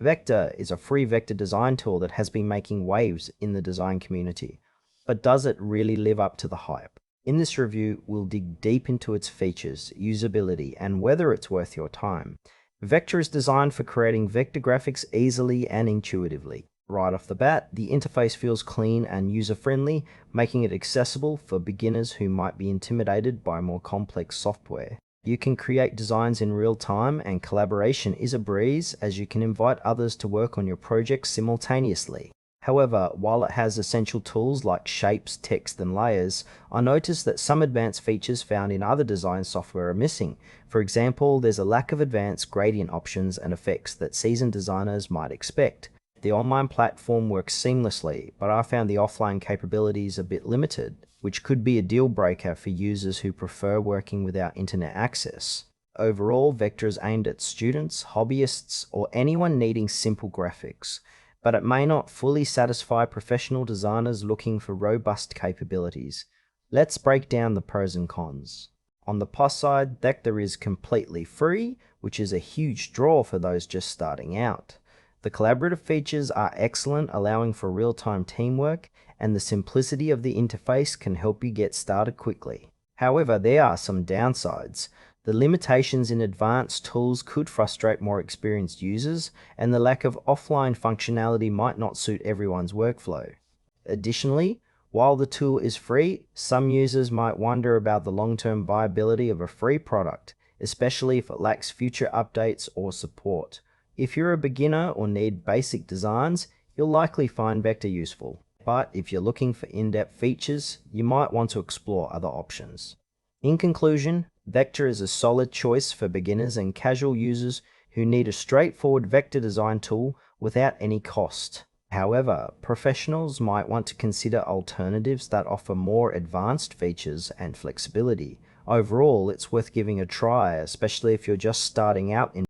Vectr is a free vector design tool that has been making waves in the design community. But does it really live up to the hype? In this review, we'll dig deep into its features, usability, and whether it's worth your time. Vectr is designed for creating vector graphics easily and intuitively. Right off the bat, the interface feels clean and user-friendly, making it accessible for beginners who might be intimidated by more complex software. You can create designs in real time, and collaboration is a breeze as you can invite others to work on your project simultaneously. However, while it has essential tools like shapes, text, and layers, I noticed that some advanced features found in other design software are missing. For example, there's a lack of advanced gradient options and effects that seasoned designers might expect. The online platform works seamlessly, but I found the offline capabilities a bit limited, which could be a deal breaker for users who prefer working without internet access. Overall, Vectr is aimed at students, hobbyists, or anyone needing simple graphics, but it may not fully satisfy professional designers looking for robust capabilities. Let's break down the pros and cons. On the plus side, Vectr is completely free, which is a huge draw for those just starting out. The collaborative features are excellent, allowing for real-time teamwork, and the simplicity of the interface can help you get started quickly. However, there are some downsides. The limitations in advanced tools could frustrate more experienced users, and the lack of offline functionality might not suit everyone's workflow. Additionally, while the tool is free, some users might wonder about the long-term viability of a free product, especially if it lacks future updates or support. If you're a beginner or need basic designs, you'll likely find Vectr useful. But if you're looking for in-depth features, you might want to explore other options. In conclusion, Vectr is a solid choice for beginners and casual users who need a straightforward vector design tool without any cost. However, professionals might want to consider alternatives that offer more advanced features and flexibility. Overall, it's worth giving a try, especially if you're just starting out in